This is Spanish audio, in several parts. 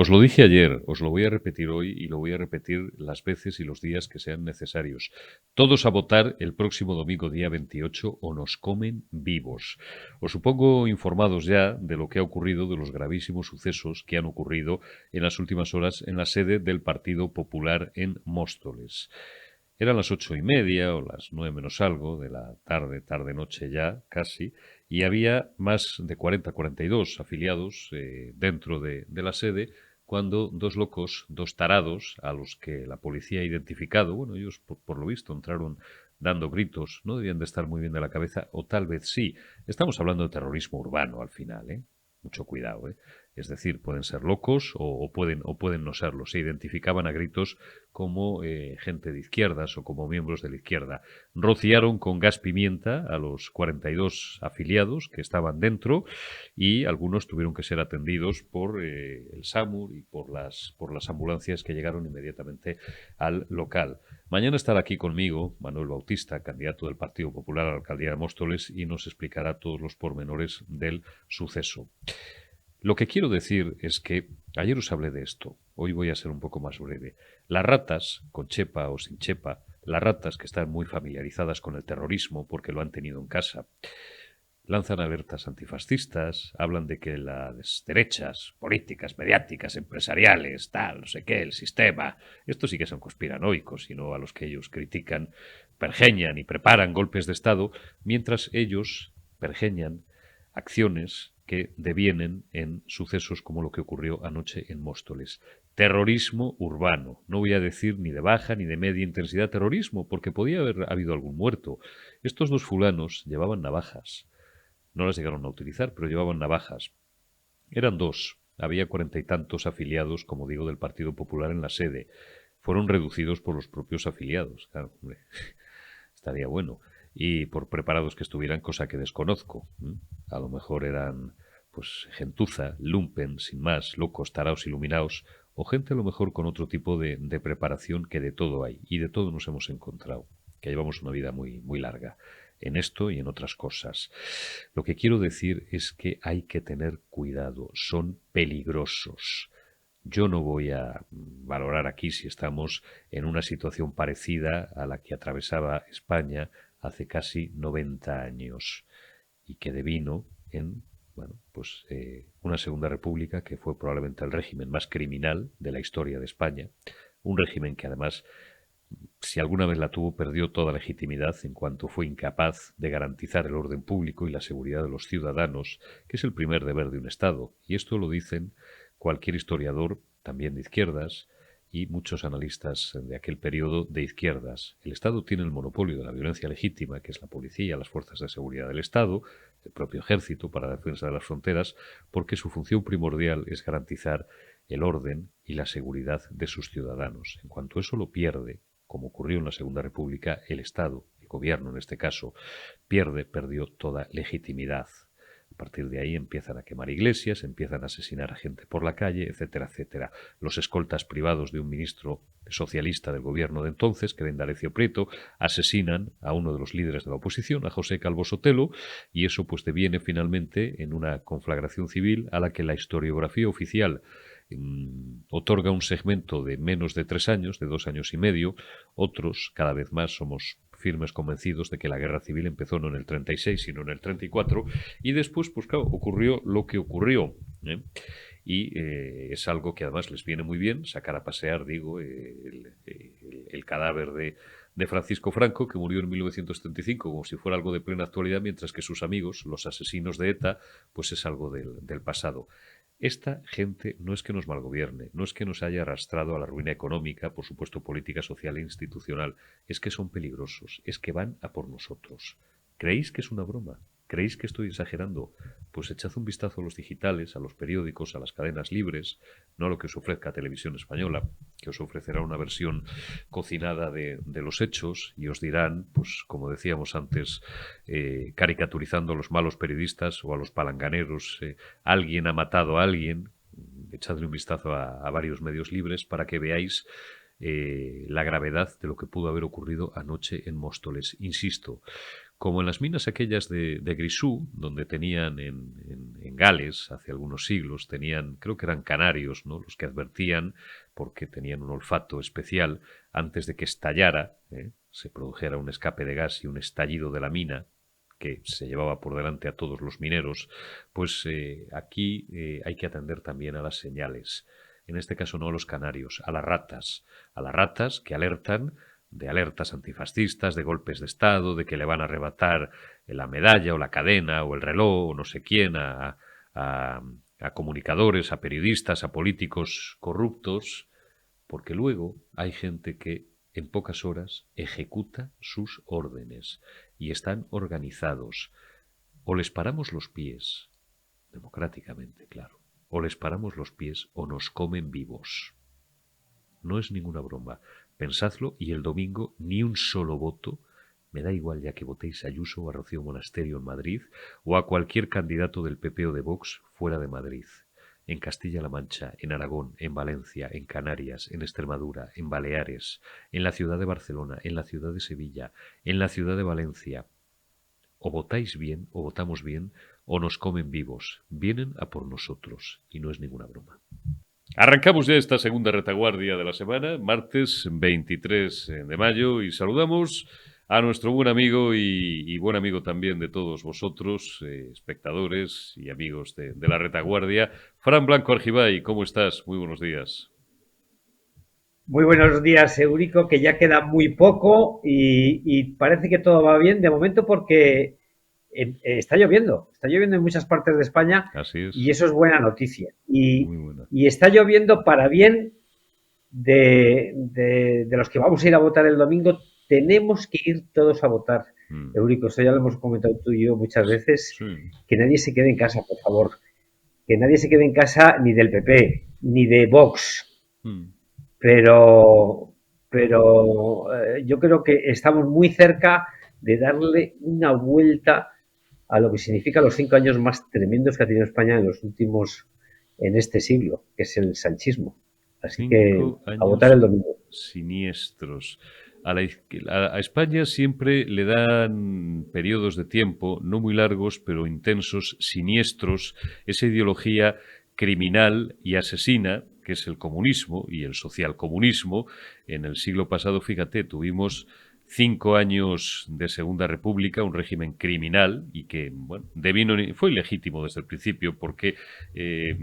Os lo dije ayer, os lo voy a repetir hoy y lo voy a repetir las veces y los días que sean necesarios. Todos a votar el próximo domingo día 28 o nos comen vivos. Os supongo informados ya de lo que ha ocurrido, de los gravísimos sucesos que han ocurrido en las últimas horas en la sede del Partido Popular en Móstoles. Eran las 8:30 o las 9 menos algo de la tarde, tarde-noche ya, casi, y había más de 42 afiliados dentro de la sede cuando dos locos, dos tarados, a los que la policía ha identificado, bueno, ellos por lo visto entraron dando gritos, no debían de estar muy bien de la cabeza, o tal vez sí. Estamos hablando de terrorismo urbano al final, ¿eh? Mucho cuidado, ¿eh? Es decir, pueden ser locos o pueden no serlo. Se identificaban a gritos como gente de izquierdas o como miembros de la izquierda. Rociaron con gas pimienta a los 42 afiliados que estaban dentro y algunos tuvieron que ser atendidos por el SAMUR y por las ambulancias que llegaron inmediatamente al local. Mañana estará aquí conmigo Manuel Bautista, candidato del Partido Popular a la alcaldía de Móstoles, y nos explicará todos los pormenores del suceso. Lo que quiero decir es que ayer os hablé de esto, hoy voy a ser un poco más breve. Las ratas, con chepa o sin chepa, las ratas que están muy familiarizadas con el terrorismo porque lo han tenido en casa, lanzan alertas antifascistas, hablan de que las derechas políticas, mediáticas, empresariales, tal, no sé qué, el sistema, estos sí que son conspiranoicos, sino a los que ellos critican, pergeñan y preparan golpes de Estado, mientras ellos pergeñan acciones que devienen en sucesos como lo que ocurrió anoche en Móstoles. Terrorismo urbano. No voy a decir ni de baja ni de media intensidad terrorismo, porque podía haber habido algún muerto. Estos dos fulanos llevaban navajas. No las llegaron a utilizar, pero llevaban navajas. Eran dos. Había 40 y tantos afiliados, como digo, del Partido Popular en la sede. Fueron reducidos por los propios afiliados. Claro, hombre, estaría bueno. Y por preparados que estuvieran, cosa que desconozco. A lo mejor eran, pues, gentuza, lumpen, sin más, locos, taraos, iluminados, o gente a lo mejor con otro tipo de preparación, que de todo hay. Y de todo nos hemos encontrado. Que llevamos una vida muy, muy larga en esto y en otras cosas. Lo que quiero decir es que hay que tener cuidado, son peligrosos. Yo no voy a valorar aquí si estamos en una situación parecida a la que atravesaba España hace casi 90 años y que devino en una Segunda República que fue probablemente el régimen más criminal de la historia de España, un régimen que además, si alguna vez la tuvo, perdió toda legitimidad en cuanto fue incapaz de garantizar el orden público y la seguridad de los ciudadanos, que es el primer deber de un Estado. Y esto lo dicen cualquier historiador, también de izquierdas, y muchos analistas de aquel periodo de izquierdas. El Estado tiene el monopolio de la violencia legítima, que es la policía, las fuerzas de seguridad del Estado, el propio ejército para la defensa de las fronteras, porque su función primordial es garantizar el orden y la seguridad de sus ciudadanos. En cuanto eso lo pierde, como ocurrió en la Segunda República, el Estado, el gobierno en este caso, perdió toda legitimidad. A partir de ahí empiezan a quemar iglesias, empiezan a asesinar a gente por la calle, etcétera, etcétera. Los escoltas privados de un ministro socialista del gobierno de entonces, que era Indalecio Prieto, asesinan a uno de los líderes de la oposición, a José Calvo Sotelo, y eso pues deviene finalmente en una conflagración civil a la que la historiografía oficial otorga un segmento de menos de 3 años, de 2 años y medio. Otros, cada vez más, somos firmes convencidos de que la guerra civil empezó no en el 36, sino en el 34, y después, pues claro, ocurrió lo que ocurrió, ¿eh? Y es algo que además les viene muy bien, sacar a pasear, digo, el cadáver de Francisco Franco, que murió en 1975, como si fuera algo de plena actualidad, mientras que sus amigos, los asesinos de ETA, pues es algo del pasado. Esta gente no es que nos malgobierne, no es que nos haya arrastrado a la ruina económica, por supuesto política, social e institucional, es que son peligrosos, es que van a por nosotros. ¿Creéis que es una broma? ¿Creéis que estoy exagerando? Pues echad un vistazo a los digitales, a los periódicos, a las cadenas libres, no a lo que os ofrezca Televisión Española, que os ofrecerá una versión cocinada de los hechos y os dirán, pues como decíamos antes, caricaturizando a los malos periodistas o a los palanganeros, alguien ha matado a alguien. Echadle un vistazo a varios medios libres para que veáis la gravedad de lo que pudo haber ocurrido anoche en Móstoles. Insisto, como en las minas aquellas de Grisú, donde tenían en Gales, hace algunos siglos, tenían, creo que eran canarios, ¿no?, los que advertían, porque tenían un olfato especial, antes de que estallara, se produjera un escape de gas y un estallido de la mina, que se llevaba por delante a todos los mineros, pues aquí hay que atender también a las señales. En este caso no a los canarios, a las ratas que alertan de alertas antifascistas, de golpes de Estado, de que le van a arrebatar la medalla o la cadena o el reloj o no sé quién a comunicadores, a periodistas, a políticos corruptos, porque luego hay gente que en pocas horas ejecuta sus órdenes y están organizados. O les paramos los pies, democráticamente, claro, o les paramos los pies o nos comen vivos. No es ninguna broma. Pensadlo y el domingo ni un solo voto. Me da igual ya que votéis a Ayuso o a Rocío Monasterio en Madrid o a cualquier candidato del PP o de Vox fuera de Madrid. En Castilla-La Mancha, en Aragón, en Valencia, en Canarias, en Extremadura, en Baleares, en la ciudad de Barcelona, en la ciudad de Sevilla, en la ciudad de Valencia. O votáis bien, o votamos bien, o nos comen vivos. Vienen a por nosotros, y no es ninguna broma. Arrancamos ya esta segunda retaguardia de la semana, martes 23 de mayo, y saludamos a nuestro buen amigo y buen amigo también de todos vosotros, espectadores y amigos de la retaguardia, Fran Blanco Argibay. ¿Cómo estás? Muy buenos días. Muy buenos días, Eurico, que ya queda muy poco y parece que todo va bien de momento porque está lloviendo en muchas partes de España Así y es, eso es buena noticia. muy buena. Y está lloviendo para bien de los que vamos a ir a votar el domingo. Tenemos que ir todos a votar, Mm. Eurico, esto ya lo hemos comentado tú y yo muchas veces, Sí. que nadie se quede en casa, por favor. Que nadie se quede en casa ni del PP, ni de Vox, Mm. pero, pero yo creo que estamos muy cerca de darle una vuelta a lo que significa los 5 años más tremendos que ha tenido España en este siglo, que es el sanchismo. Así que Cinco a votar años el domingo. siniestros. A España siempre le dan periodos de tiempo, no muy largos, pero intensos, siniestros, esa ideología criminal y asesina, que es el comunismo y el socialcomunismo. En el siglo pasado, fíjate, tuvimos 5 años de Segunda República, un régimen criminal y que, bueno, fue ilegítimo desde el principio porque eh,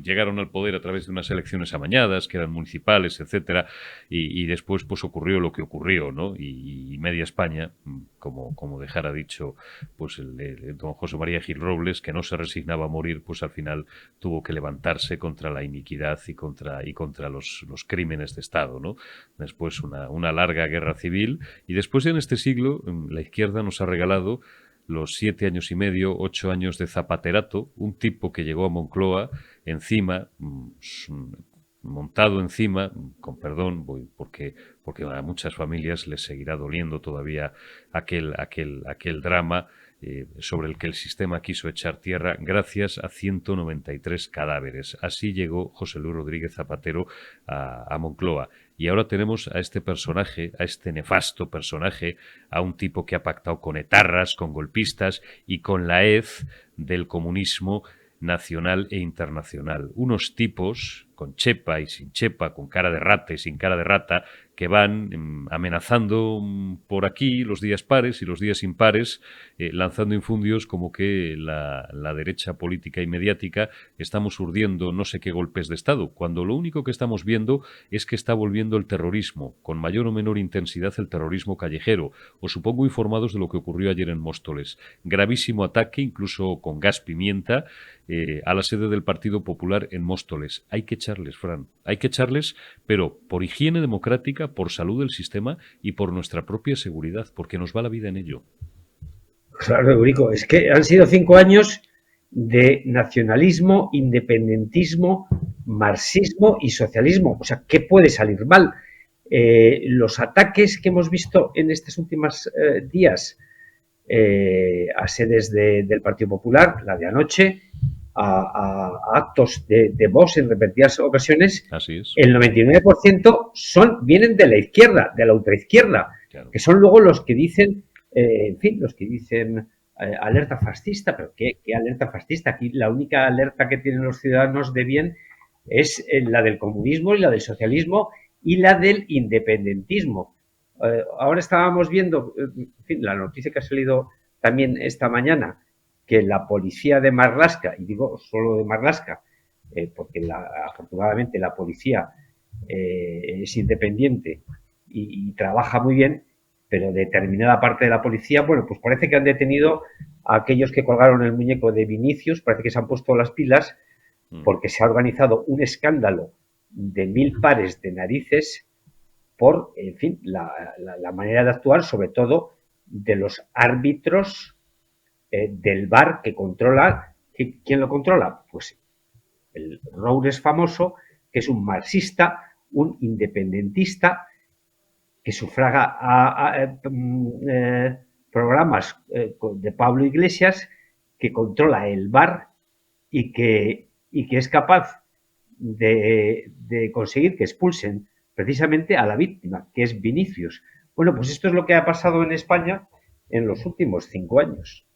llegaron al poder a través de unas elecciones amañadas, que eran municipales, etcétera, y después pues ocurrió lo que ocurrió, ¿no? Y media España, como dejara dicho pues el don José María Gil Robles, que no se resignaba a morir, pues al final tuvo que levantarse contra la iniquidad y contra los crímenes de Estado, ¿no? Después una larga guerra civil y después en este siglo la izquierda nos ha regalado los 7 años y medio, 8 años de zapaterato, un tipo que llegó a Moncloa encima, montado encima, con perdón, porque a muchas familias les seguirá doliendo todavía aquel drama sobre el que el sistema quiso echar tierra gracias a 193 cadáveres. Así llegó José Luis Rodríguez Zapatero a Moncloa. Y ahora tenemos a este personaje, a este nefasto personaje, a un tipo que ha pactado con etarras, con golpistas y con la hez del comunismo nacional e internacional. Unos tipos con chepa y sin chepa, con cara de rata y sin cara de rata, que van amenazando por aquí los días pares y los días impares, lanzando infundios como que la derecha política y mediática estamos urdiendo no sé qué golpes de Estado, cuando lo único que estamos viendo es que está volviendo el terrorismo, con mayor o menor intensidad el terrorismo callejero. Os supongo informados de lo que ocurrió ayer en Móstoles. Gravísimo ataque, incluso con gas pimienta, a la sede del Partido Popular en Móstoles. Hay que echarles, Fran, hay que echarles, pero por higiene democrática, por salud del sistema y por nuestra propia seguridad, porque nos va la vida en ello. Claro, Eurico, es que han sido 5 años de nacionalismo, independentismo, marxismo y socialismo. O sea, ¿qué puede salir mal? Los ataques que hemos visto en estos últimos días a sedes del Partido Popular, la de anoche, a actos de Vox en repetidas ocasiones, Así es. el 99% vienen de la izquierda, de la ultraizquierda, Claro. que son luego los que dicen en fin, los que dicen alerta fascista, pero ¿qué alerta fascista? Aquí la única alerta que tienen los ciudadanos de bien es la del comunismo y la del socialismo y la del independentismo. Ahora estábamos viendo, en fin, la noticia que ha salido también esta mañana, que la policía de Marlaska, y digo solo de Marlaska, porque afortunadamente la policía es independiente y trabaja muy bien, pero determinada parte de la policía, bueno, pues parece que han detenido a aquellos que colgaron el muñeco de Vinicius, parece que se han puesto las pilas porque se ha organizado un escándalo de 1000 pares de narices por, en fin, la manera de actuar, sobre todo de los árbitros del VAR que controla. ¿Quién lo controla? Pues el Roures famoso, que es un marxista, un independentista, que sufraga programas de Pablo Iglesias, que controla el VAR y que es capaz de conseguir que expulsen precisamente a la víctima, que es Vinicius. Bueno, pues esto es lo que ha pasado en España en los últimos 5 años,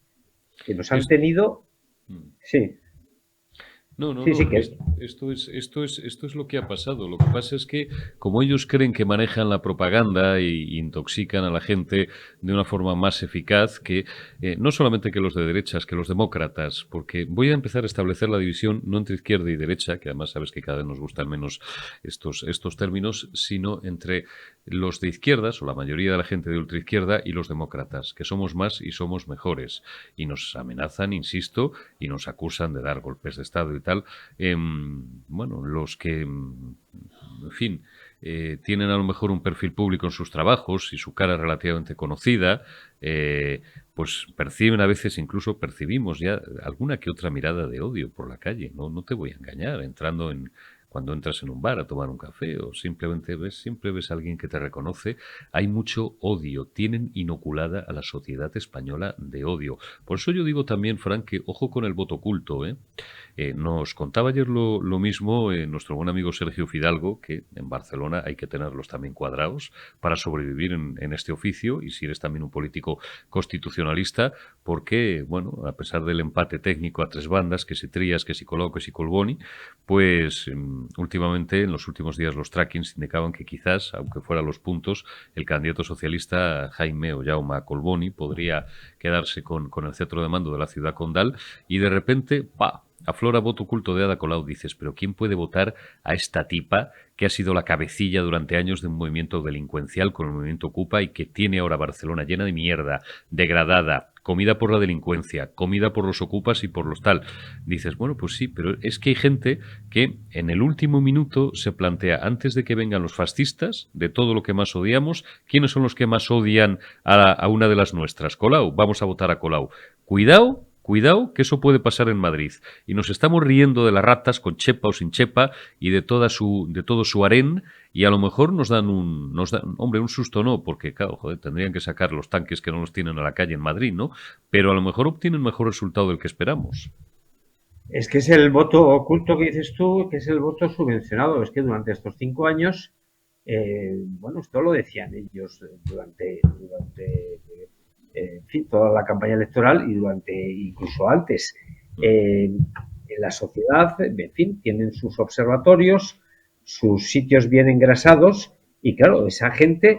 que nos han Es- tenido, sí, No, no, sí, sí, no. que Esto es lo que ha pasado. Lo que pasa es que, como ellos creen que manejan la propaganda y intoxican a la gente de una forma más eficaz que no solamente que los de derechas, que los demócratas, porque voy a empezar a establecer la división no entre izquierda y derecha, que además sabes que cada vez nos gustan menos estos términos, sino entre los de izquierdas, o la mayoría de la gente de ultraizquierda, y los demócratas, que somos más y somos mejores. Y nos amenazan, insisto, y nos acusan de dar golpes de Estado y tal. Bueno, los que, en fin, tienen a lo mejor un perfil público en sus trabajos y su cara relativamente conocida, pues perciben a veces, incluso percibimos ya alguna que otra mirada de odio por la calle. No te voy a engañar, cuando entras en un bar a tomar un café o simplemente siempre ves a alguien que te reconoce, hay mucho odio, tienen inoculada a la sociedad española de odio. Por eso yo digo también, Frank, que ojo con el voto oculto, ¿eh? Nos contaba ayer lo mismo nuestro buen amigo Sergio Fidalgo, que en Barcelona hay que tenerlos también cuadrados para sobrevivir en este oficio, y si eres también un político constitucionalista, porque, bueno, a pesar del empate técnico a tres bandas, que si Trías, que si Colau, que si Colboni, pues últimamente, en los últimos días, los trackings indicaban que quizás, aunque fuera los puntos, el candidato socialista Jaime o Jaume Colboni podría quedarse con el cetro de mando de la ciudad condal, y de repente, ¡pa!, aflora voto oculto de Ada Colau. Dices, pero ¿quién puede votar a esta tipa que ha sido la cabecilla durante años de un movimiento delincuencial con el movimiento Ocupa y que tiene ahora Barcelona llena de mierda, degradada, comida por la delincuencia, comida por los ocupas y por los tal? Dices, bueno, pues sí, pero es que hay gente que en el último minuto se plantea, antes de que vengan los fascistas, de todo lo que más odiamos, ¿quiénes son los que más odian a una de las nuestras? Colau, vamos a votar a Colau. Cuidado, cuidado, que eso puede pasar en Madrid. Y nos estamos riendo de las ratas con chepa o sin chepa y de todo su harén, y a lo mejor nos dan hombre, un susto no, porque claro, joder, tendrían que sacar los tanques que no los tienen a la calle en Madrid, ¿no? Pero a lo mejor obtienen mejor resultado del que esperamos. es que es el voto oculto que dices tú, que es el voto subvencionado. Es que durante estos 5 años, bueno, esto lo decían ellos en fin, toda la campaña electoral y durante, incluso antes. En la sociedad, en fin, tienen sus observatorios, sus sitios bien engrasados y claro, esa gente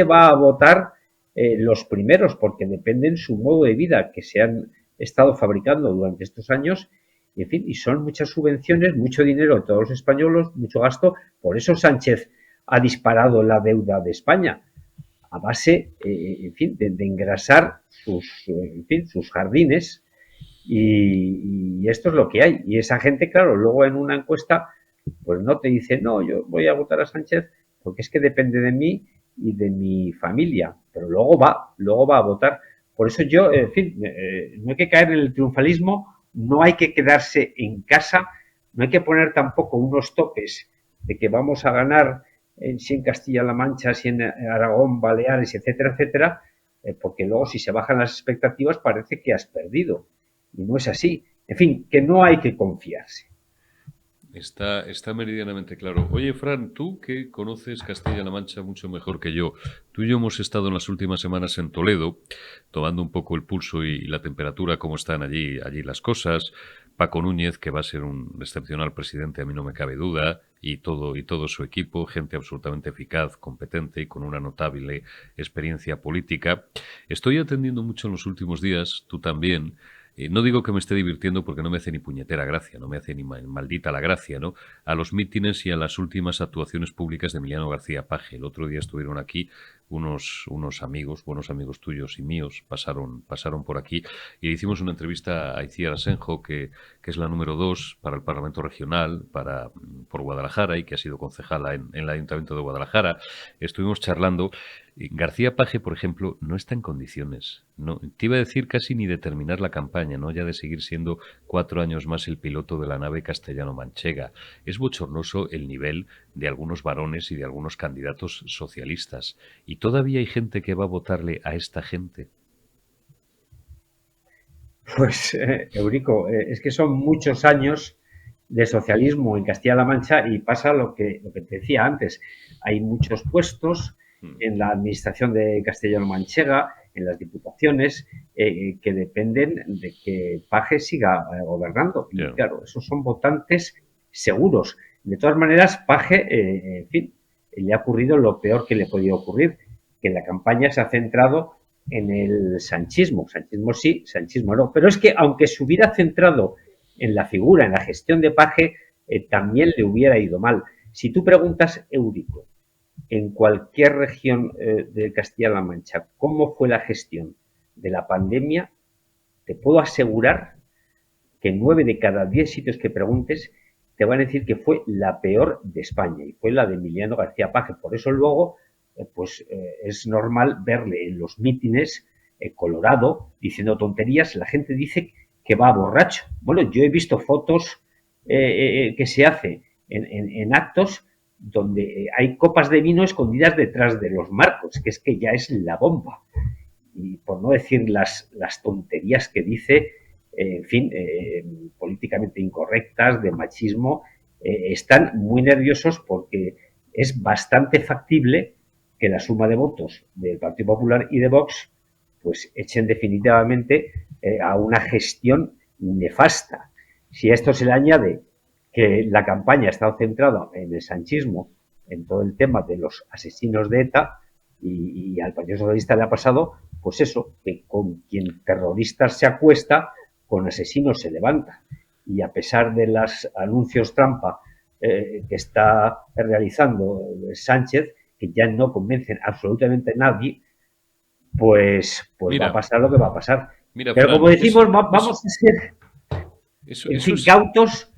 va a votar los primeros porque dependen su modo de vida que se han estado fabricando durante estos años, y en fin, y son muchas subvenciones, mucho dinero de todos los españoles, mucho gasto. Por eso Sánchez ha disparado la deuda de España a base, en fin, de engrasar en fin, sus jardines, y esto es lo que hay. Y esa gente, claro, luego en una encuesta, pues no te dice, no, yo voy a votar a Sánchez porque es que depende de mí y de mi familia, pero luego va a votar. Por eso yo, en fin, no hay que caer en el triunfalismo, no hay que quedarse en casa, no hay que poner tampoco unos topes de que vamos a ganar si en Castilla-La Mancha, si en Aragón, Baleares, etcétera, etcétera, porque luego si se bajan las expectativas parece que has perdido y no es así. En fin, que no hay que confiarse. Está meridianamente claro. Oye, Fran, tú que conoces Castilla-La Mancha mucho mejor que yo, tú y yo hemos estado en las últimas semanas en Toledo, tomando un poco el pulso y la temperatura, cómo están allí las cosas. Paco Núñez, que va a ser un excepcional presidente, a mí no me cabe duda, y todo su equipo, gente absolutamente eficaz, competente y con una notable experiencia política. Estoy atendiendo mucho en los últimos días, tú también. No digo que me esté divirtiendo porque no me hace ni puñetera gracia, no me hace ni maldita la gracia, ¿no? A los mítines y a las últimas actuaciones públicas de Emiliano García Paje. El otro día estuvieron aquí unos amigos, buenos amigos tuyos y míos, pasaron por aquí y le hicimos una entrevista a Itziar Asenjo, que es la número 2 para el Parlamento Regional por Guadalajara y que ha sido concejala en el Ayuntamiento de Guadalajara. Estuvimos charlando. García Paje, por ejemplo, no está en condiciones. No, te iba a decir casi ni de terminar la campaña, ¿no? Ya de seguir siendo 4 años más el piloto de la nave castellano-manchega. Es bochornoso el nivel de algunos varones y de algunos candidatos socialistas. ¿Y todavía hay gente que va a votarle a esta gente? Pues, Eurico, es que son muchos años de socialismo en Castilla-La Mancha y pasa lo que te decía antes. Hay muchos puestos Hmm, en la administración de Castellano-Manchega, en las diputaciones, que dependen de que Paje siga gobernando. Y ya. claro, esos son votantes seguros. De todas maneras, Paje, en fin, le ha ocurrido lo peor que le podía ocurrir, que la campaña se ha centrado en el sanchismo. Sanchismo sí, sanchismo no. Pero es que aunque se hubiera centrado en la figura, en la gestión de Paje, también le hubiera ido mal. Si tú preguntas, Eurico, en cualquier región de Castilla-La Mancha, ¿cómo fue la gestión de la pandemia? Te puedo asegurar que 9 de cada 10 sitios que preguntes te van a decir que fue la peor de España y fue la de Emiliano García Paje. Por eso luego, es normal verle en los mítines colorado diciendo tonterías. La gente dice que va borracho. Bueno, yo he visto fotos que se hace en actos donde hay copas de vino escondidas detrás de los marcos, que es que ya es la bomba. Y por no decir las tonterías que dice, en fin, políticamente incorrectas, de machismo, están muy nerviosos porque es bastante factible que la suma de votos del Partido Popular y de Vox pues echen definitivamente a una gestión nefasta. Si a esto se le añade que la campaña ha estado centrada en el sanchismo, en todo el tema de los asesinos de ETA, y al Partido Socialista le ha pasado, pues eso, que con quien terroristas se acuesta, con asesinos se levanta. Y a pesar de los anuncios trampa que está realizando Sánchez, que ya no convencen absolutamente a nadie, pues va a Mira, pasar lo que va a pasar. mira, Pero como Fran, decimos, vamos a ser, en eso fin, es. cautos.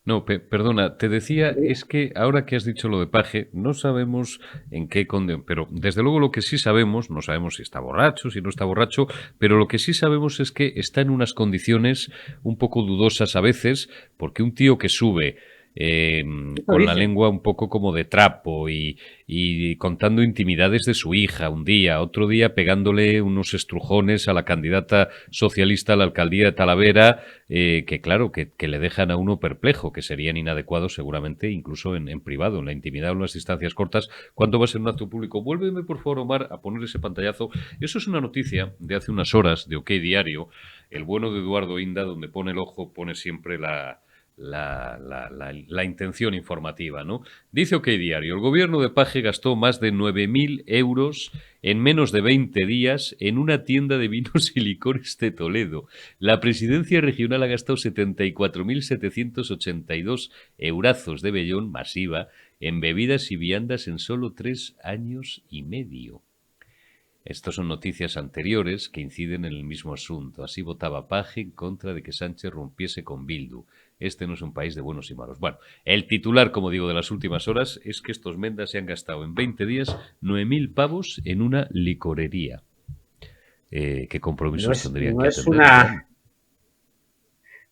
No, perdona, te decía, es que ahora que has dicho lo de Paje, no sabemos en qué pero desde luego lo que sí sabemos, no sabemos si está borracho, si no está borracho, pero lo que sí sabemos es que está en unas condiciones un poco dudosas a veces, porque un tío que sube eh, Eso con la dicen. lengua un poco como de trapo y contando intimidades de su hija un día, otro día pegándole unos estrujones a la candidata socialista a la alcaldía de Talavera, que claro, que le dejan a uno perplejo, que serían inadecuados seguramente incluso en privado, en la intimidad o en las distancias cortas. ¿Cuándo va a ser un acto público? Vuélveme, por favor, Omar, a poner ese pantallazo. Eso es una noticia de hace unas horas de OK Diario, el bueno de Eduardo Inda, donde pone el ojo, pone siempre la intención informativa, ¿no? Dice OK Diario, el gobierno de Paje gastó más de 9.000 euros en menos de 20 días en una tienda de vinos y licores de Toledo. La presidencia regional ha gastado 74.782 eurazos de vellón masiva en bebidas y viandas en solo 3 años y medio. Estas son noticias anteriores que inciden en el mismo asunto. Así votaba Paje en contra de que Sánchez rompiese con Bildu. Este no es un país de buenos y malos. Bueno, el titular, como digo, de las últimas horas es que estos mendas se han gastado en 20 días 9.000 pavos en una licorería. ¿Qué No compromisos es, tendrían no que es atender, Fran? una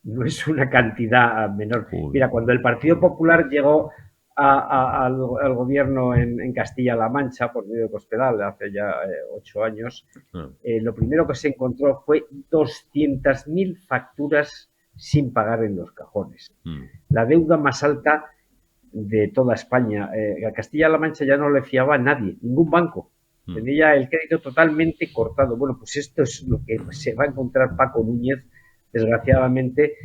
no es una cantidad menor. Joder. Mira, cuando el Partido Popular llegó al gobierno en Castilla-La Mancha, por medio de Cospedal, hace ya 8 años, Ah, lo primero que se encontró fue 200.000 facturas sin pagar en los cajones. Mm. La deuda más alta de toda España. A Castilla-La Mancha ya no le fiaba a nadie, ningún banco. Tenía el crédito totalmente cortado. Bueno, pues esto es lo que se va a encontrar Paco Núñez, desgraciadamente,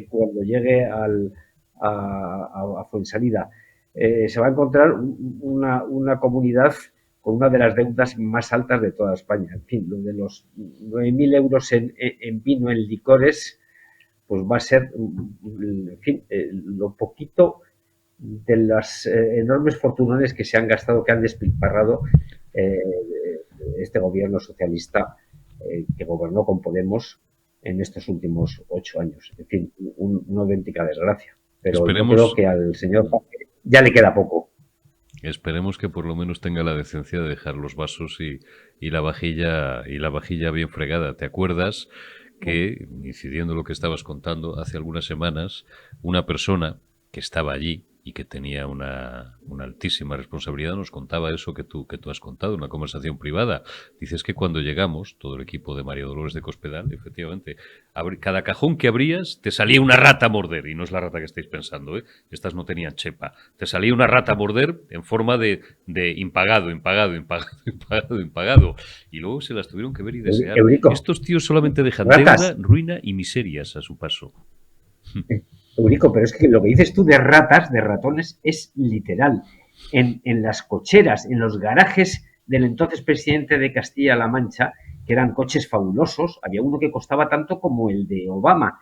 cuando llegue a Fuensalida. Se va a encontrar una comunidad con una de las deudas más altas de toda España. En fin, lo de los 9.000 euros en vino, en licores, pues va a ser, en fin, lo poquito de las enormes fortunones que se han gastado, que han despilfarrado eh, este gobierno socialista que gobernó con Podemos en estos últimos 8 años. En fin, una auténtica desgracia. Pero yo creo que al señor Paque ya le queda poco. Esperemos que por lo menos tenga la decencia de dejar los vasos y la vajilla bien fregada. ¿Te acuerdas que, incidiendo en lo que estabas contando, hace algunas semanas, una persona que estaba allí y que tenía una altísima responsabilidad nos contaba eso que tú has contado, una conversación privada? Dices que cuando llegamos, todo el equipo de María Dolores de Cospedal, efectivamente, cada cajón que abrías te salía una rata a morder, y no es la rata que estáis pensando, ¿eh? Estas no tenían chepa. Te salía una rata a morder en forma de impagado, impagado. Y luego se las tuvieron que ver y desear. Eurico, Estos tíos solamente dejan ratas. deuda, ruina y miserias a su paso. Eurico, pero es que lo que dices tú de ratas, de ratones, es literal. En las cocheras, en los garajes del entonces presidente de Castilla-La Mancha, que eran coches fabulosos, había uno que costaba tanto como el de Obama.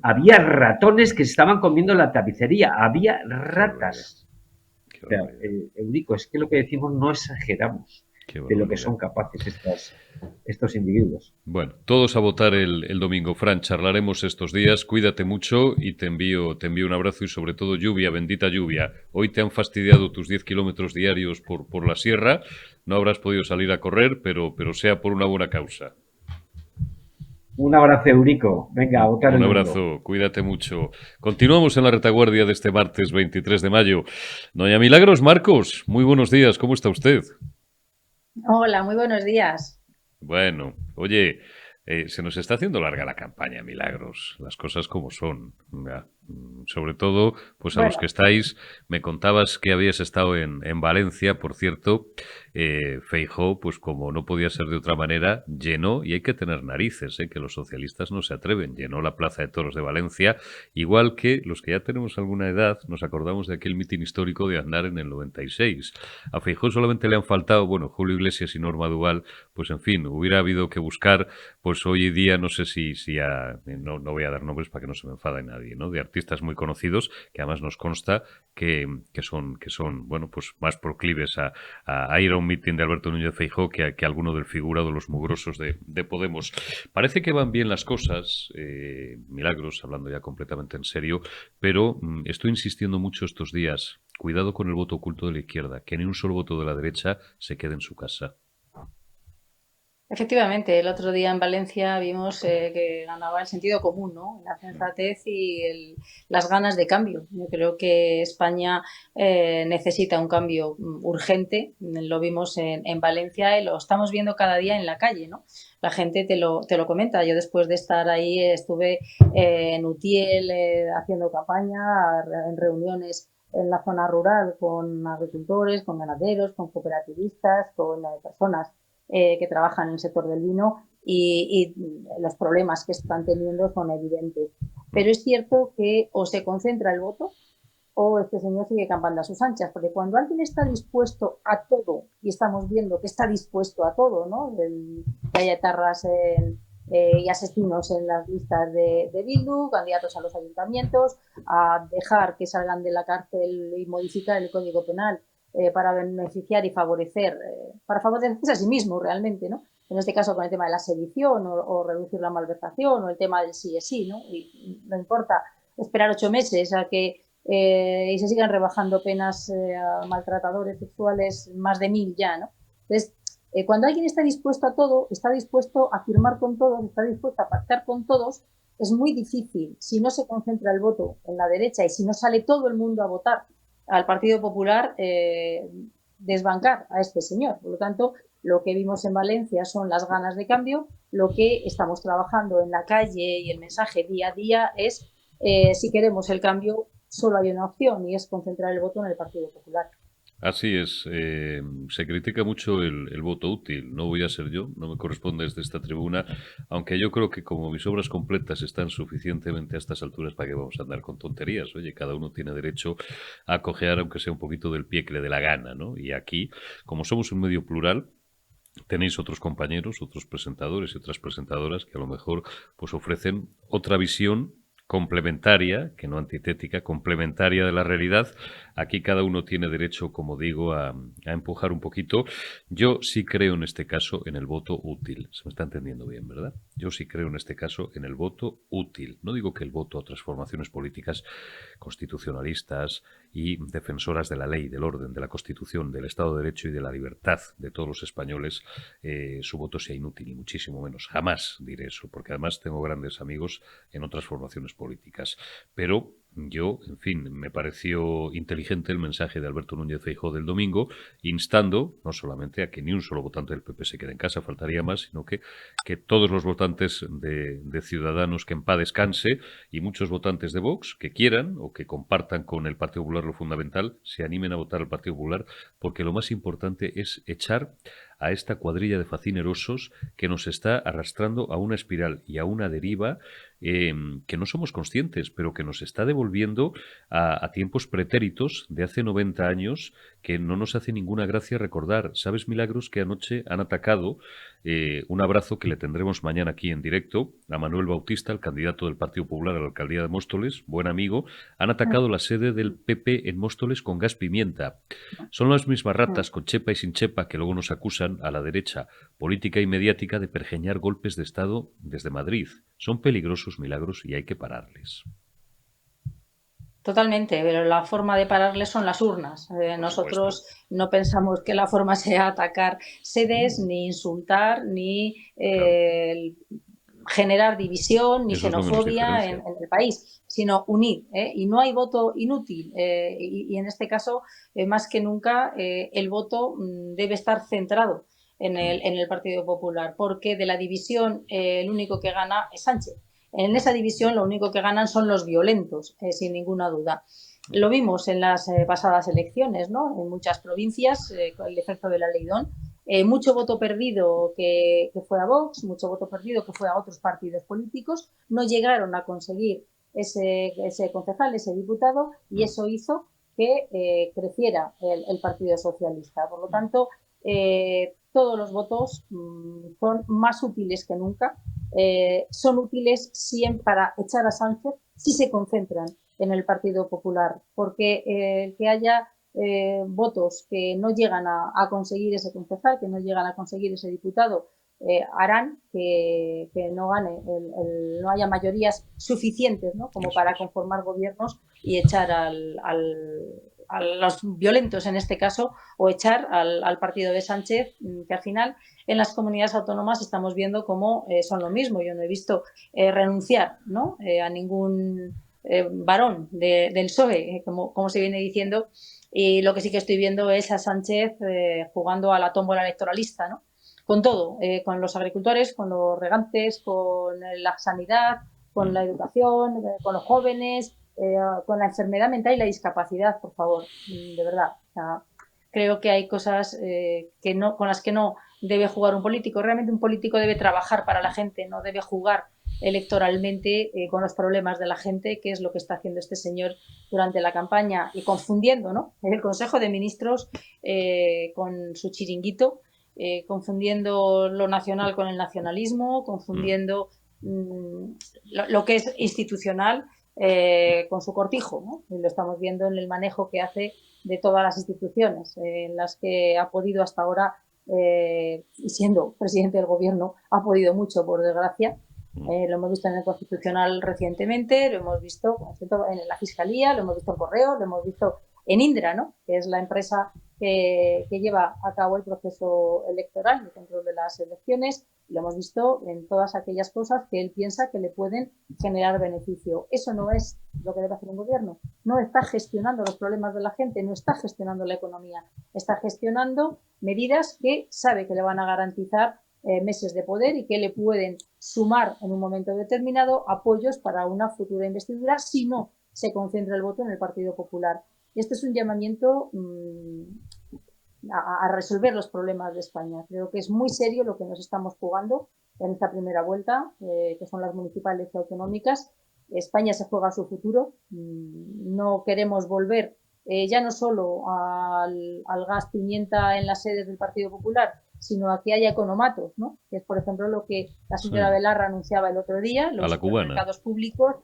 Había ratones que se estaban comiendo la tapicería, había ratas. O sea, Eurico, es que lo que decimos no exageramos de lo que son capaces estos individuos. Bueno, todos a votar el domingo. Fran, charlaremos estos días. Cuídate mucho y te envío un abrazo y sobre todo lluvia, bendita lluvia. Hoy te han fastidiado tus 10 kilómetros diarios por la sierra. No habrás podido salir a correr, pero sea por una buena causa. Un abrazo, Eurico. Venga, a votar un el abrazo, mundo. Cuídate mucho. Continuamos en la retaguardia de este martes 23 de mayo. Doña Milagros Marcos, muy buenos días. ¿Cómo está usted? Hola, muy buenos días. Bueno, oye, se nos está haciendo larga la campaña, Milagros, las cosas como son. Sobre todo, pues a los que estáis, me contabas que habías estado en Valencia, por cierto. Feijóo, pues como no podía ser de otra manera, llenó, y hay que tener narices, que los socialistas no se atreven, llenó la Plaza de Toros de Valencia, igual que los que ya tenemos alguna edad, nos acordamos de aquel mitin histórico de Aznar en el 96. A Feijóo solamente le han faltado, bueno, Julio Iglesias y Norma Duval, pues en fin, hubiera habido que buscar, pues hoy día, no sé si no voy a dar nombres para que no se me enfade nadie, ¿no? De artistas muy conocidos, que además nos consta que son, bueno, pues más proclives a ir a un mitin de Alberto Núñez Feijóo que alguno del figurado, los mugrosos de Podemos. Parece que van bien las cosas, Milagros, hablando ya completamente en serio, pero estoy insistiendo mucho estos días, cuidado con el voto oculto de la izquierda, que ni un solo voto de la derecha se quede en su casa. Efectivamente, el otro día en Valencia vimos que ganaba el sentido común, ¿no? La sensatez y las ganas de cambio. Yo creo que España necesita un cambio urgente. Lo vimos en Valencia y lo estamos viendo cada día en la calle, ¿no? La gente te lo comenta. Yo después de estar ahí estuve en Utiel haciendo campaña, en reuniones en la zona rural con agricultores, con ganaderos, con cooperativistas, con personas que trabajan en el sector del vino y los problemas que están teniendo son evidentes. Pero es cierto que o se concentra el voto o este señor sigue campando a sus anchas, porque cuando alguien está dispuesto a todo, y estamos viendo que está dispuesto a todo, ¿no? Que haya etarras y asesinos en las listas de Bildu, candidatos a los ayuntamientos, a dejar que salgan de la cárcel y modificar el Código Penal para beneficiar y favorecer, para favorecerse a sí mismo realmente, ¿no? En este caso con el tema de la sedición o reducir la malversación o el tema del sí es sí, ¿no? Y no importa esperar 8 meses a que y se sigan rebajando penas a maltratadores sexuales, más de 1000 ya, ¿no? Entonces, cuando alguien está dispuesto a todo, está dispuesto a firmar con todos, está dispuesto a pactar con todos, es muy difícil, si no se concentra el voto en la derecha y si no sale todo el mundo a votar al Partido Popular, desbancar a este señor. Por lo tanto, lo que vimos en Valencia son las ganas de cambio. Lo que estamos trabajando en la calle y el mensaje día a día es si queremos el cambio, solo hay una opción y es concentrar el voto en el Partido Popular. Así es. Se critica mucho el voto útil. No voy a ser yo, no me corresponde desde esta tribuna, aunque yo creo que como mis obras completas están suficientemente a estas alturas, ¿para qué vamos a andar con tonterías? Oye, cada uno tiene derecho a cojear aunque sea un poquito del pie que le dé la gana, ¿no? Y aquí, como somos un medio plural, tenéis otros compañeros, otros presentadores y otras presentadoras que a lo mejor pues ofrecen otra visión complementaria, que no antitética, complementaria de la realidad. Aquí cada uno tiene derecho, como digo, a empujar un poquito. Yo sí creo en este caso en el voto útil. Se me está entendiendo bien, ¿verdad? Yo sí creo en este caso en el voto útil. No digo que el voto a otras formaciones políticas constitucionalistas y defensoras de la ley, del orden, de la Constitución, del Estado de Derecho y de la libertad de todos los españoles, su voto sea inútil, y muchísimo menos. Jamás diré eso, porque además tengo grandes amigos en otras formaciones políticas. Pero yo, en fin, me pareció inteligente el mensaje de Alberto Núñez Feijóo del domingo, instando no solamente a que ni un solo votante del PP se quede en casa, faltaría más, sino que todos los votantes de Ciudadanos que en paz descanse y muchos votantes de Vox que quieran o que compartan con el Partido Popular lo fundamental, se animen a votar al Partido Popular, porque lo más importante es echar a esta cuadrilla de facinerosos que nos está arrastrando a una espiral y a una deriva que no somos conscientes, pero que nos está devolviendo a tiempos pretéritos de hace 90 años que no nos hace ninguna gracia recordar. ¿Sabes, Milagros, que anoche han atacado un abrazo que le tendremos mañana aquí en directo a Manuel Bautista, el candidato del Partido Popular a la alcaldía de Móstoles, buen amigo? Han atacado la sede del PP en Móstoles con gas pimienta. Son las mismas ratas con chepa y sin chepa que luego nos acusan a la derecha política y mediática de pergeñar golpes de Estado desde Madrid. Son peligrosos, Milagros, y hay que pararles. Totalmente, pero la forma de pararles son las urnas. Por supuesto. Nosotros no pensamos que la forma sea atacar sedes, ni insultar, ni Claro. generar división, ni Eso es lo que nos xenofobia diferencia. en el país, sino unir. Y no hay voto inútil. Y en este caso, más que nunca, el voto debe estar centrado en el Partido Popular, porque de la división el único que gana es Sánchez. En esa división lo único que ganan son los violentos, sin ninguna duda. Lo vimos en las pasadas elecciones, ¿no? En muchas provincias, con el efecto de la ley DON. Mucho voto perdido que fue a Vox, mucho voto perdido que fue a otros partidos políticos, no llegaron a conseguir ese concejal, ese diputado, y eso hizo que creciera el Partido Socialista. Por lo tanto, todos los votos son más útiles que nunca, son útiles siempre para echar a Sánchez si se concentran en el Partido Popular, porque que haya votos que no llegan a conseguir ese concejal, que no llegan a conseguir ese diputado, harán que no gane, no haya mayorías suficientes, ¿no? Como Eso para es. conformar gobiernos y echar a los violentos en este caso, o echar al partido de Sánchez, que al final en las comunidades autónomas estamos viendo cómo son lo mismo. Yo no he visto renunciar, ¿no? A ningún varón del PSOE, como se viene diciendo, y lo que sí que estoy viendo es a Sánchez jugando a la tómbola electoralista, ¿no? Con todo, con los agricultores, con los regantes, con la sanidad, con la educación, con los jóvenes, con la enfermedad mental y la discapacidad, por favor, de verdad. O sea, creo que hay cosas que no, con las que no debe jugar un político. Realmente un político debe trabajar para la gente, no debe jugar electoralmente con los problemas de la gente, que es lo que está haciendo este señor durante la campaña y confundiendo, ¿no? El Consejo de Ministros con su chiringuito, confundiendo lo nacional con el nacionalismo, confundiendo lo que es institucional con su cortijo, ¿no? Y lo estamos viendo en el manejo que hace de todas las instituciones en las que ha podido hasta ahora, y siendo presidente del gobierno, ha podido mucho, por desgracia. Lo hemos visto en el Constitucional recientemente, lo hemos visto en la Fiscalía, lo hemos visto en Correos, lo hemos visto en Indra, ¿no? Que es la empresa que lleva a cabo el proceso electoral, el control de las elecciones. Lo hemos visto en todas aquellas cosas que él piensa que le pueden generar beneficio. Eso no es lo que debe hacer un gobierno. No está gestionando los problemas de la gente, no está gestionando la economía, está gestionando medidas que sabe que le van a garantizar meses de poder y que le pueden sumar en un momento determinado apoyos para una futura investidura si no se concentra el voto en el Partido Popular. Este es un llamamiento a resolver los problemas de España. Creo que es muy serio lo que nos estamos jugando en esta primera vuelta, que son las municipales y autonómicas. España se juega su futuro. No queremos volver ya no solo al gas pimienta en las sedes del Partido Popular, sino a que haya economatos, ¿no? Que es, por ejemplo, lo que la señora Belarra anunciaba el otro día, los supermercados públicos.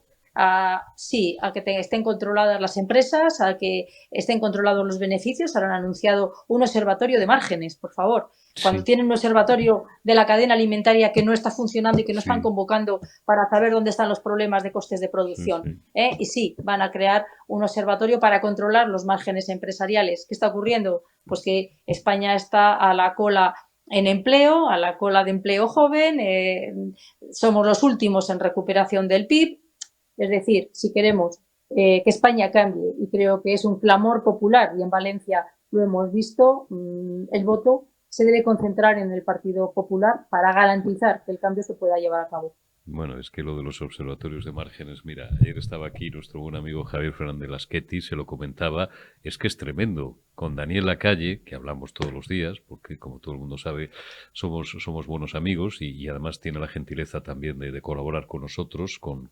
Sí, a que estén controladas las empresas, a que estén controlados los beneficios. Ahora han anunciado un observatorio de márgenes, por favor. Cuando tienen un observatorio de la cadena alimentaria que no está funcionando y que no están convocando para saber dónde están los problemas de costes de producción. Y sí, van a crear un observatorio para controlar los márgenes empresariales. ¿Qué está ocurriendo? Pues que España está a la cola en empleo, a la cola de empleo joven. Somos los últimos en recuperación del PIB. Es decir, si queremos que España cambie, y creo que es un clamor popular, y en Valencia lo hemos visto, el voto se debe concentrar en el Partido Popular para garantizar que el cambio se pueda llevar a cabo. Bueno, es que lo de los observatorios de márgenes, mira, ayer estaba aquí nuestro buen amigo Javier Fernández Lasqueti, se lo comentaba, es que es tremendo. Con Daniel Lacalle, que hablamos todos los días, porque como todo el mundo sabe, somos buenos amigos y además tiene la gentileza también de colaborar con nosotros con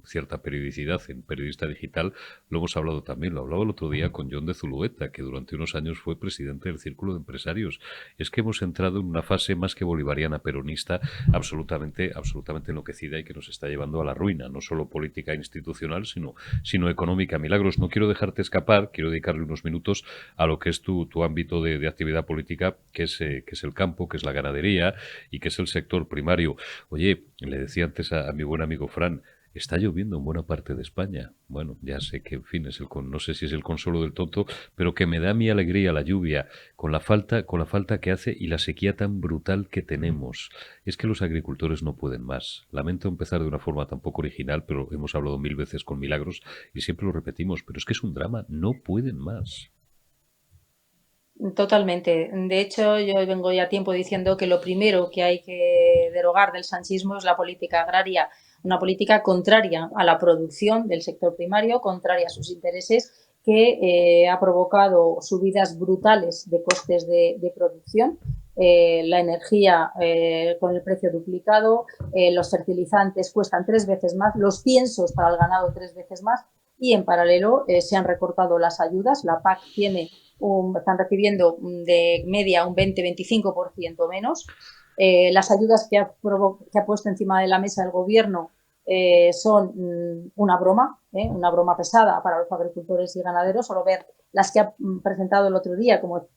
cierta periodicidad en Periodista Digital. Lo hemos hablado también, lo hablaba el otro día con John de Zulueta, que durante unos años fue presidente del Círculo de Empresarios. Es que hemos entrado en una fase más que bolivariana peronista, absolutamente enloquecida y que nos está llevando a la ruina, no solo política e institucional, sino económica. Milagros, no quiero dejarte escapar, quiero dedicarle unos minutos a lo que es tu ámbito de actividad política, que es el campo, que es la ganadería y que es el sector primario. Oye, le decía antes a mi buen amigo Fran, está lloviendo en buena parte de España. Bueno, ya sé que, en fin, no sé si es el consuelo del tonto, pero que me da mi alegría la lluvia, con la falta que hace y la sequía tan brutal que tenemos. Es que los agricultores no pueden más. Lamento empezar de una forma tan poco original, pero hemos hablado 1000 veces con Milagros y siempre lo repetimos, pero es que es un drama, no pueden más. Totalmente. De hecho, yo vengo ya tiempo diciendo que lo primero que hay que derogar del sanchismo es la política agraria, una política contraria a la producción del sector primario, contraria a sus intereses, que ha provocado subidas brutales de costes de producción. La energía con el precio duplicado, los fertilizantes cuestan 3 veces más, los piensos para el ganado 3 veces más, y en paralelo se han recortado las ayudas. La PAC están recibiendo de media un 20-25% menos. Las ayudas que ha puesto encima de la mesa el gobierno son una broma pesada para los agricultores y ganaderos. Solo ver las que ha presentado el otro día como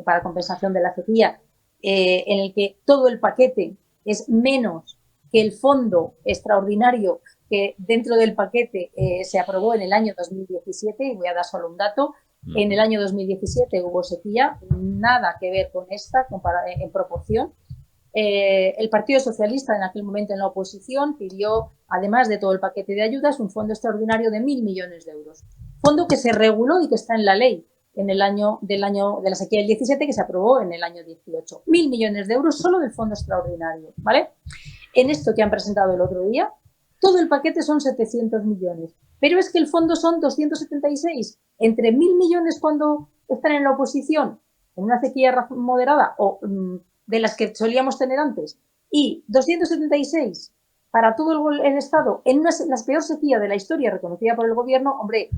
para compensación de la sequía, en el que todo el paquete es menos que el fondo extraordinario que dentro del paquete se aprobó en el año 2017, y voy a dar solo un dato. En el año 2017 hubo sequía, nada que ver con esta en proporción. El Partido Socialista, en aquel momento en la oposición, pidió, además de todo el paquete de ayudas, un fondo extraordinario de 1.000 millones de euros. Fondo que se reguló y que está en la ley en el año de la sequía del 17, que se aprobó en el año 18. 1.000 millones de euros solo del fondo extraordinario, ¿vale? En esto que han presentado el otro día, todo el paquete son 700 millones. Pero es que el fondo son 276. Entre 1.000 millones cuando están en la oposición, en una sequía moderada o de las que solíamos tener antes, y 276 para todo el Estado en la peor sequía de la historia reconocida por el gobierno. Hombre,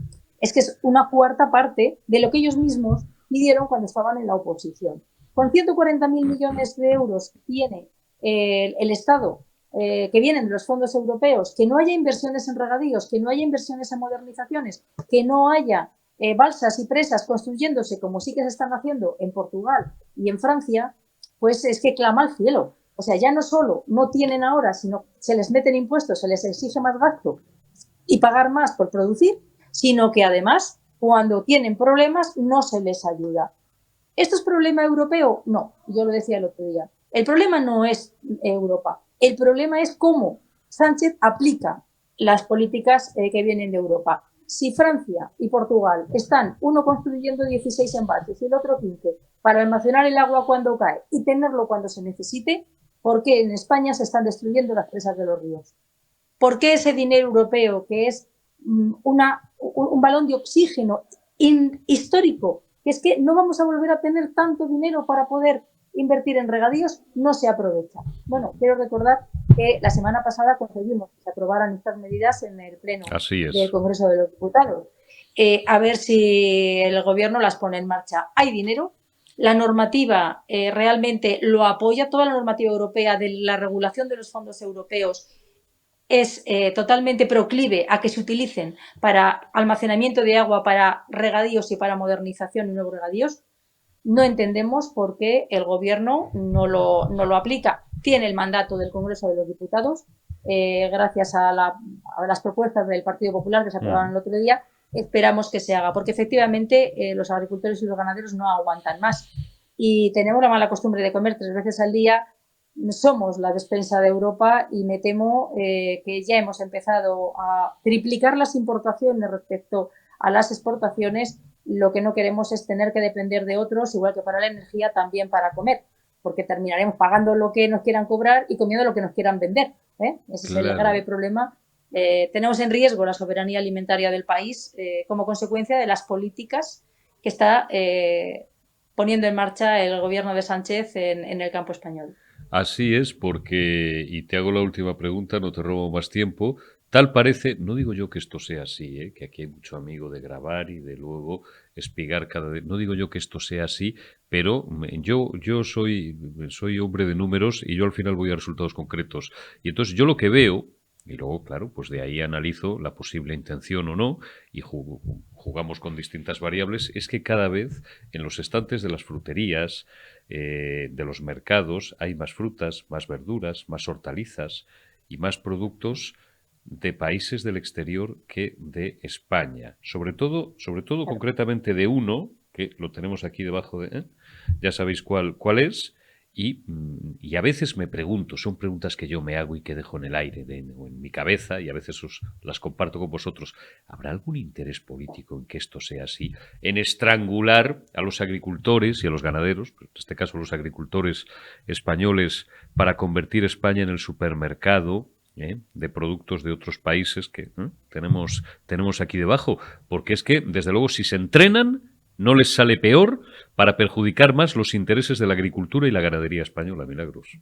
es que es una cuarta parte de lo que ellos mismos pidieron cuando estaban en la oposición. Con 140.000 millones de euros tiene el Estado, que vienen de los fondos europeos, que no haya inversiones en regadíos, que no haya inversiones en modernizaciones, que no haya balsas y presas construyéndose como sí que se están haciendo en Portugal y en Francia, pues es que clama al cielo. O sea, ya no solo no tienen ahora, sino se les meten impuestos, se les exige más gasto y pagar más por producir, sino que además, cuando tienen problemas, no se les ayuda. ¿Esto es problema europeo? No, yo lo decía el otro día. El problema no es Europa. El problema es cómo Sánchez aplica las políticas que vienen de Europa. Si Francia y Portugal están, uno construyendo 16 embalses y el otro 15, para almacenar el agua cuando cae y tenerlo cuando se necesite, ¿Por qué en España se están destruyendo las presas de los ríos? ¿Por qué ese dinero europeo, que es un balón de oxígeno histórico, que es que no vamos a volver a tener tanto dinero para poder invertir en regadíos, no se aprovecha? Bueno, quiero recordar que la semana pasada conseguimos que se aprobaran estas medidas en el Pleno del Congreso de los Diputados. A ver si el Gobierno las pone en marcha. Hay dinero. La normativa realmente lo apoya. Toda la normativa europea de la regulación de los fondos europeos es totalmente proclive a que se utilicen para almacenamiento de agua, para regadíos y para modernización y nuevos regadíos. No entendemos por qué el Gobierno no lo aplica. Tiene el mandato del Congreso de los Diputados, gracias a las propuestas del Partido Popular que se aprobaron el otro día. Esperamos que se haga, porque efectivamente los agricultores y los ganaderos no aguantan más. Y tenemos la mala costumbre de comer 3 veces al día. Somos la despensa de Europa y me temo que ya hemos empezado a triplicar las importaciones respecto a las exportaciones. Lo que no queremos es tener que depender de otros, igual que para la energía, también para comer, porque terminaremos pagando lo que nos quieran cobrar y comiendo lo que nos quieran vender. Ese es el grave problema. Tenemos en riesgo la soberanía alimentaria del país como consecuencia de las políticas que está poniendo en marcha el gobierno de Sánchez en el campo español. Así es, porque, y te hago la última pregunta, no te robo más tiempo, tal parece, no digo yo que esto sea así, que aquí hay mucho amigo de grabar y de luego espigar cada vez, no digo yo que esto sea así, pero yo soy hombre de números y yo al final voy a resultados concretos. Y entonces yo lo que veo, y luego, claro, pues de ahí analizo la posible intención o no, y jugamos con distintas variables, es que cada vez en los estantes de las fruterías, de los mercados, hay más frutas, más verduras, más hortalizas y más productos de países del exterior que de España. Sobre todo concretamente de uno, que lo tenemos aquí debajo de... ya sabéis cuál es. Y a veces me pregunto, son preguntas que yo me hago y que dejo en el aire, o en mi cabeza, y a veces las comparto con vosotros. ¿Habrá algún interés político en que esto sea así? En estrangular a los agricultores y a los ganaderos, en este caso los agricultores españoles, para convertir España en el supermercado de productos de otros países que tenemos aquí debajo. Porque es que, desde luego, si se entrenan, no les sale peor para perjudicar más los intereses de la agricultura y la ganadería española. Milagros.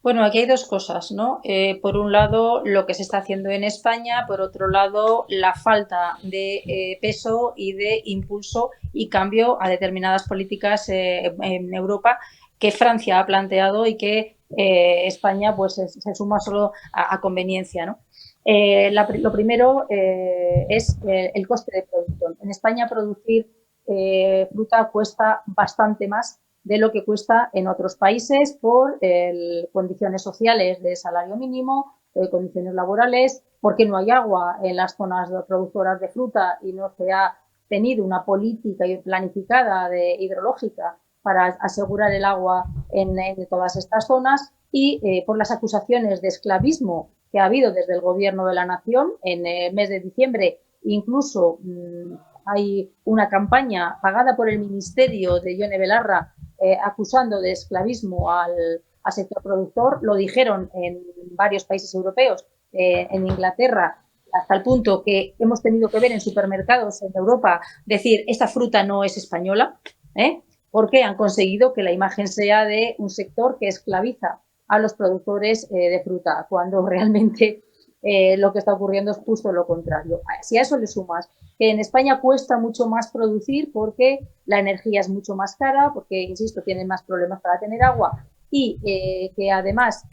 Bueno, aquí hay dos cosas, ¿no? Por un lado, lo que se está haciendo en España, por otro lado, la falta de peso y de impulso y cambio a determinadas políticas en Europa que Francia ha planteado y que España pues se suma solo a conveniencia, ¿no? Lo primero es el coste de producción. En España producir fruta cuesta bastante más de lo que cuesta en otros países por condiciones sociales de salario mínimo, condiciones laborales, porque no hay agua en las zonas productoras de fruta y no se ha tenido una política planificada hidrológica para asegurar el agua en todas estas zonas, y por las acusaciones de esclavismo que ha habido desde el Gobierno de la Nación. En el mes de diciembre incluso hay una campaña pagada por el Ministerio de Ione Belarra acusando de esclavismo al sector productor. Lo dijeron en varios países europeos, en Inglaterra, hasta el punto que hemos tenido que ver en supermercados en Europa decir esta fruta no es española, porque han conseguido que la imagen sea de un sector que esclaviza a los productores de fruta, cuando realmente lo que está ocurriendo es justo lo contrario. Si a eso le sumas que en España cuesta mucho más producir porque la energía es mucho más cara, porque, insisto, tienen más problemas para tener agua, y que además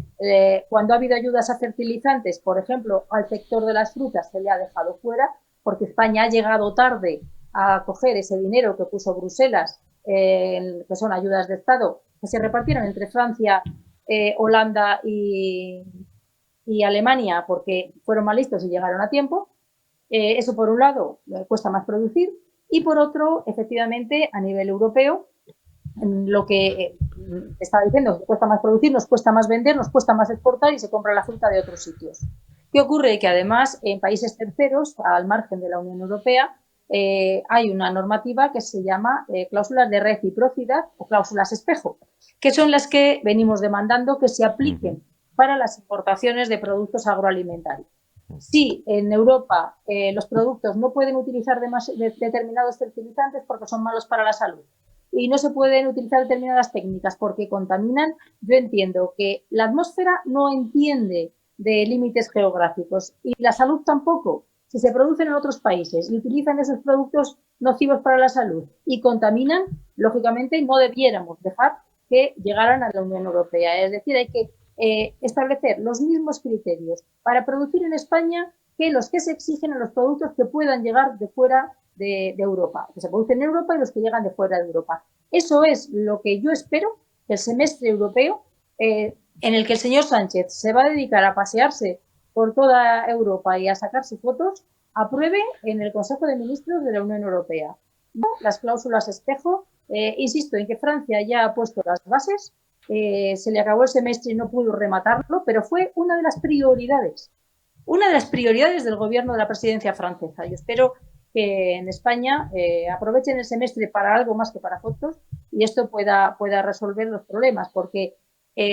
cuando ha habido ayudas a fertilizantes, por ejemplo, al sector de las frutas se le ha dejado fuera, porque España ha llegado tarde a coger ese dinero que puso Bruselas, que son ayudas de Estado, que se repartieron entre Francia, Holanda y Alemania, porque fueron más listos y llegaron a tiempo. Eso, por un lado, cuesta más producir, y por otro, efectivamente, a nivel europeo, lo que estaba diciendo, cuesta más producir, nos cuesta más vender, nos cuesta más exportar y se compra la fruta de otros sitios. ¿Qué ocurre? Que además en países terceros, al margen de la Unión Europea, hay una normativa que se llama cláusulas de reciprocidad o cláusulas espejo, que son las que venimos demandando que se apliquen para las importaciones de productos agroalimentarios. Si en Europa los productos no pueden utilizar determinados fertilizantes porque son malos para la salud y no se pueden utilizar determinadas técnicas porque contaminan, yo entiendo que la atmósfera no entiende de límites geográficos y la salud tampoco. Si se producen en otros países y utilizan esos productos nocivos para la salud y contaminan, lógicamente no debiéramos dejar que llegaran a la Unión Europea. Es decir, hay que establecer los mismos criterios para producir en España que los que se exigen a los productos que puedan llegar de fuera de Europa, que se producen en Europa y los que llegan de fuera de Europa. Eso es lo que yo espero que el semestre europeo, en el que el señor Sánchez se va a dedicar a pasearse por toda Europa y a sacarse fotos, apruebe en el Consejo de Ministros de la Unión Europea. ¿No? Las cláusulas espejo, insisto en que Francia ya ha puesto las bases, se le acabó el semestre y no pudo rematarlo, pero fue una de las prioridades del gobierno de la presidencia francesa. Yo espero que en España aprovechen el semestre para algo más que para fotos y esto pueda resolver los problemas, porque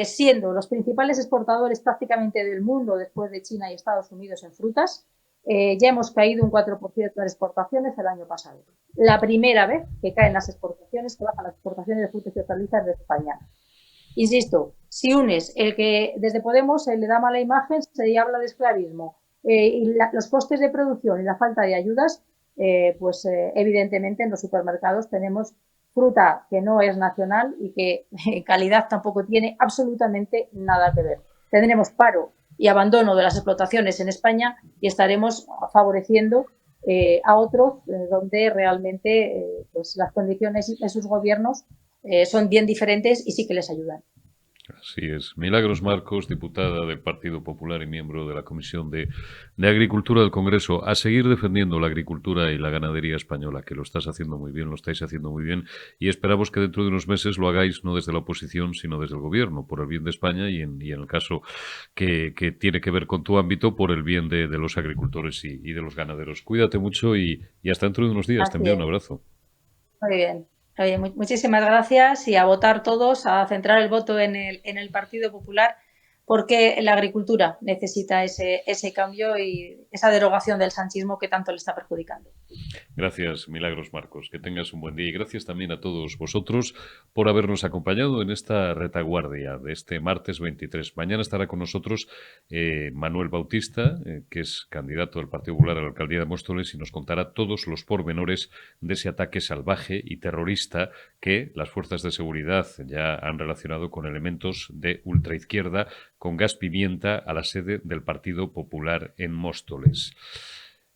siendo los principales exportadores prácticamente del mundo después de China y Estados Unidos en frutas, ya hemos caído un 4% de las exportaciones el año pasado. La primera vez que caen las exportaciones, que bajan las exportaciones de frutas y hortalizas de España. Insisto, si unes el que desde Podemos se le da mala imagen, se habla de esclavismo y los costes de producción y la falta de ayudas, pues evidentemente en los supermercados tenemos fruta que no es nacional y que en calidad tampoco tiene absolutamente nada que ver. Tendremos paro y abandono de las explotaciones en España y estaremos favoreciendo a otros donde realmente pues las condiciones de sus gobiernos son bien diferentes y sí que les ayudan. Así es. Milagros Marcos, diputada del Partido Popular y miembro de la Comisión de Agricultura del Congreso, a seguir defendiendo la agricultura y la ganadería española, que lo estás haciendo muy bien, lo estáis haciendo muy bien, y esperamos que dentro de unos meses lo hagáis no desde la oposición, sino desde el Gobierno, por el bien de España y en el caso que tiene que ver con tu ámbito, por el bien de los agricultores y de los ganaderos. Cuídate mucho y hasta dentro de unos días. Te envío un abrazo. Muy bien. Oye, muchísimas gracias y a votar todos, a centrar el voto en el Partido Popular, porque la agricultura necesita ese cambio y esa derogación del sanchismo que tanto le está perjudicando. Gracias, Milagros Marcos. Que tengas un buen día y gracias también a todos vosotros por habernos acompañado en esta retaguardia de este martes 23. Mañana estará con nosotros Manuel Bautista, que es candidato del Partido Popular a la alcaldía de Móstoles y nos contará todos los pormenores de ese ataque salvaje y terrorista que las fuerzas de seguridad ya han relacionado con elementos de ultraizquierda con gas pimienta a la sede del Partido Popular en Móstoles.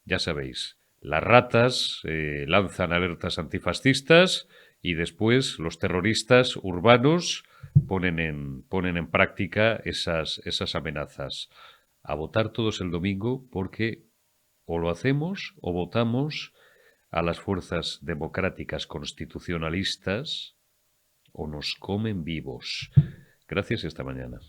Ya sabéis, las ratas lanzan alertas antifascistas y después los terroristas urbanos ponen en práctica esas amenazas. A votar todos el domingo porque o lo hacemos o votamos a las fuerzas democráticas constitucionalistas o nos comen vivos. Gracias y hasta mañana.